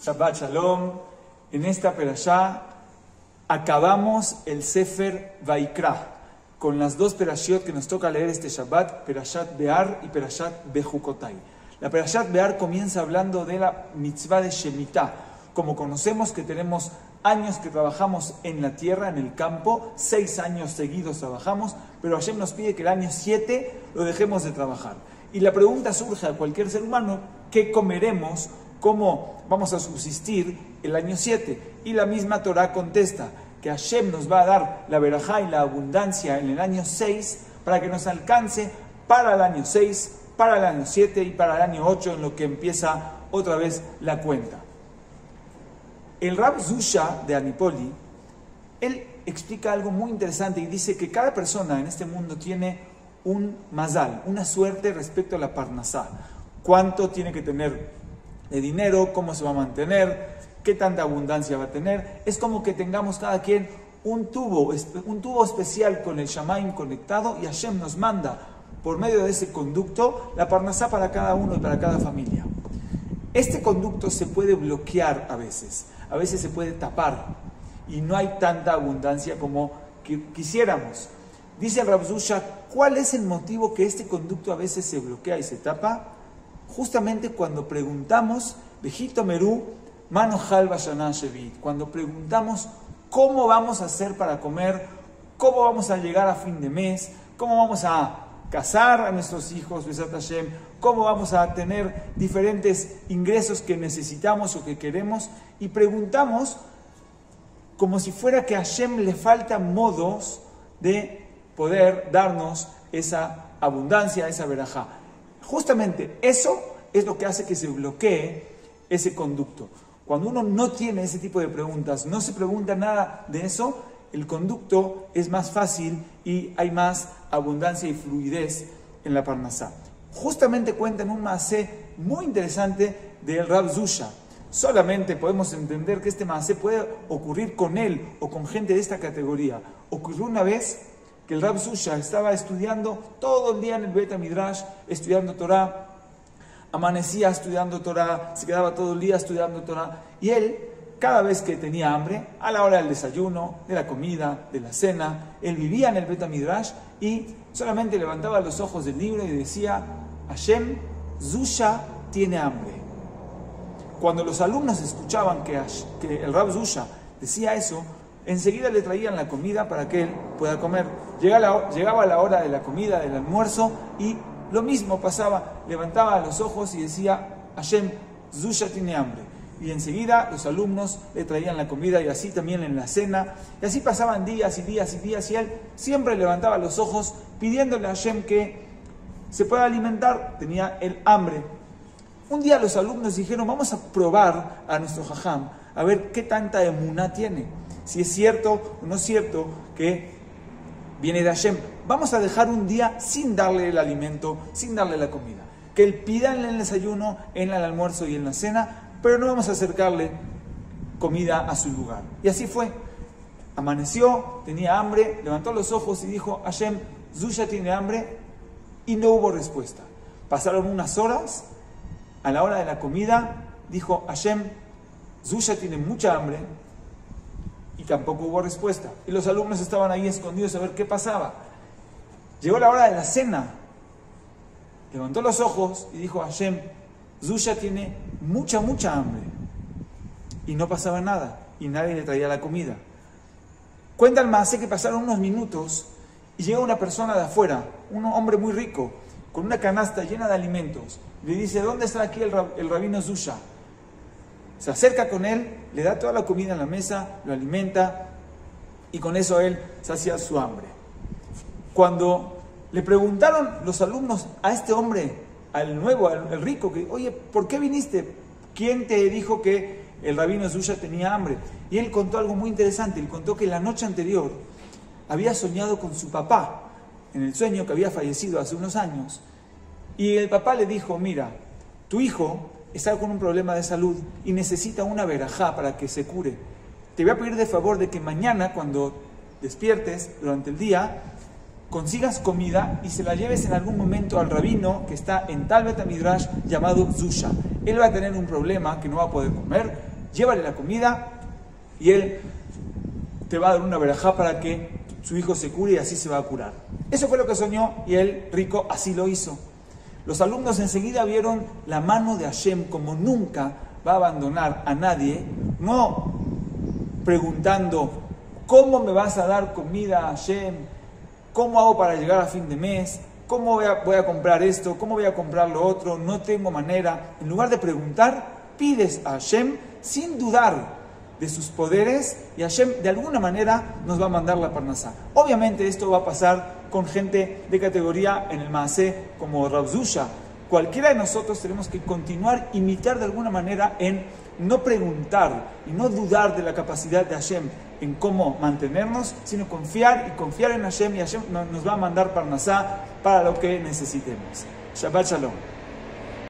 Shabbat Shalom. En esta perashá acabamos el Sefer Vaikra con las dos perashiot que nos toca leer este Shabbat, Perashat Be'ar y Perashat Bejukotai. La Perashat Be'ar comienza hablando de la mitzvah de Shemitah. Como conocemos que tenemos años que trabajamos en la tierra, en el campo, 6 años seguidos trabajamos, pero Hashem nos pide que el año 7 lo dejemos de trabajar. Y la pregunta surge a cualquier ser humano: ¿qué comeremos? ¿Cómo vamos a subsistir el año 7? Y la misma Torah contesta que Hashem nos va a dar la verajá y la abundancia en el año 6 para que nos alcance para el año 6, para el año 7 y para el año 8, en lo que empieza otra vez la cuenta. El Rab Zusha de Anipoli, él explica algo muy interesante y dice que cada persona en este mundo tiene un mazal, una suerte respecto a la parnasá. ¿Cuánto tiene que tener de dinero? ¿Cómo se va a mantener? ¿Qué tanta abundancia va a tener? Es como que tengamos cada quien un tubo especial con el Shamaim conectado, y Hashem nos manda por medio de ese conducto la parnasá para cada uno y para cada familia. Este conducto se puede bloquear a veces se puede tapar y no hay tanta abundancia como quisiéramos. Dice el Rav Zusha, ¿cuál es el motivo que este conducto a veces se bloquea y se tapa? Justamente cuando preguntamos, Vejito Merú, Manojal Bashaná Shevit, cuando preguntamos cómo vamos a hacer para comer, cómo vamos a llegar a fin de mes, cómo vamos a casar a nuestros hijos, Besat Hashem, cómo vamos a tener diferentes ingresos que necesitamos o que queremos, y preguntamos como si fuera que a Hashem le faltan modos de poder darnos esa abundancia, esa verajá. Justamente eso es lo que hace que se bloquee ese conducto. Cuando uno no tiene ese tipo de preguntas, no se pregunta nada de eso, el conducto es más fácil y hay más abundancia y fluidez en la parnasá. Justamente cuentan un maasé muy interesante del Rav Zusha. Solamente podemos entender que este maasé puede ocurrir con él o con gente de esta categoría. Ocurrió una vez que el Rav Zusha estaba estudiando todo el día en el Bet HaMidrash, estudiando Torah, amanecía estudiando Torah, se quedaba todo el día estudiando Torah, y él, cada vez que tenía hambre, a la hora del desayuno, de la comida, de la cena, él vivía en el Bet HaMidrash y solamente levantaba los ojos del libro y decía: Hashem, Zusha tiene hambre. Cuando los alumnos escuchaban que el Rav Zusha decía eso, enseguida le traían la comida para que él pueda comer. Llegaba la hora de la comida, del almuerzo, y lo mismo pasaba, levantaba los ojos y decía: Hashem, Zusha tiene hambre. Y enseguida los alumnos le traían la comida, y así también en la cena. Y así pasaban días y días y días, y él siempre levantaba los ojos pidiéndole a Hashem que se pueda alimentar. Tenía el hambre. Un día los alumnos dijeron: vamos a probar a nuestro jajam, a ver qué tanta emuná tiene. Si es cierto o no es cierto que viene de Hashem. Vamos a dejar un día sin darle el alimento, sin darle la comida. Que él pida en el desayuno, en el almuerzo y en la cena, pero no vamos a acercarle comida a su lugar. Y así fue. Amaneció, tenía hambre, levantó los ojos y dijo: Hashem, Zusha tiene hambre, y no hubo respuesta. Pasaron unas horas, a la hora de la comida, dijo: Hashem, Zusha tiene mucha hambre, y tampoco hubo respuesta. Y los alumnos estaban ahí escondidos a ver qué pasaba. Llegó la hora de la cena, levantó los ojos y dijo: Hashem, Zusha tiene mucha hambre. Y no pasaba nada, y nadie le traía la comida. Cuenta el maasé que pasaron unos minutos y llega una persona de afuera, un hombre muy rico, con una canasta llena de alimentos. Le dice: ¿dónde está aquí el rabino Zusha? Se acerca con él, le da toda la comida en la mesa, lo alimenta, y con eso él sacia su hambre. Cuando le preguntaron los alumnos a este hombre, al nuevo, al rico, que: oye, ¿por qué viniste? ¿Quién te dijo que el rabino Zusha tenía hambre? Y él contó algo muy interesante. Él contó que la noche anterior había soñado con su papá, en el sueño, que había fallecido hace unos años, y el papá le dijo: mira, tu hijo está con un problema de salud y necesita una verajá para que se cure. Te voy a pedir de favor de que mañana, cuando despiertes durante el día, consigas comida y se la lleves en algún momento al rabino que está en tal Bet HaMidrash llamado Zusha. Él va a tener un problema que no va a poder comer, llévale la comida y él te va a dar una verajá para que su hijo se cure y así se va a curar. Eso fue lo que soñó y el rico así lo hizo. Los alumnos enseguida vieron la mano de Hashem como nunca va a abandonar a nadie, no preguntando ¿cómo me vas a dar comida, Hashem? ¿Cómo hago para llegar a fin de mes? ¿Cómo voy a comprar esto? ¿Cómo voy a comprar lo otro? No tengo manera. En lugar de preguntar, pides a Hashem sin dudar de sus poderes y Hashem de alguna manera nos va a mandar la parnasá. Obviamente esto va a pasar con gente de categoría en el Maasé como Rav Zusha. Cualquiera de nosotros tenemos que continuar, imitar de alguna manera en no preguntar y no dudar de la capacidad de Hashem en cómo mantenernos, sino confiar en Hashem y Hashem nos va a mandar parnasá para lo que necesitemos. Shabbat Shalom.